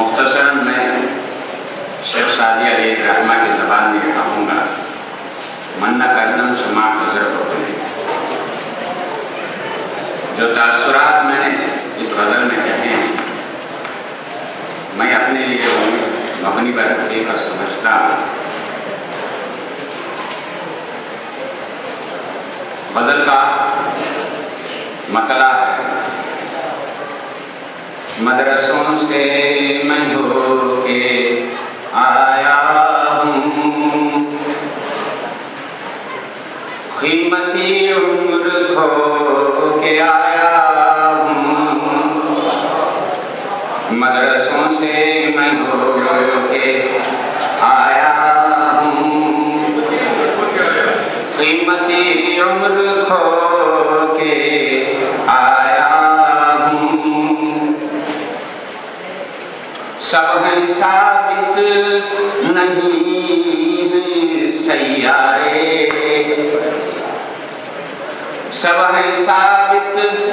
मुख्तसरन मैं शेख सादी अलैहि रहमा की ज़बान में कहूँगा, मन्ना कदम सुमा गुजर हो गए। जो तासुरात मैंने इस गज़ल में कहे हैं, मैं अपने लिए मबनी पर हकीकत समझता हूँ। गज़ल का मतला है, मदरसों से मैं होके आया हूँ, कीमती उम्र खो के आया हूँ। मदरसों से मैं होके आया हूँ, कीमती उम्र खो के आया हूँ। सब हैं साबित नहीं हैं सैयारे, सब हैं साबित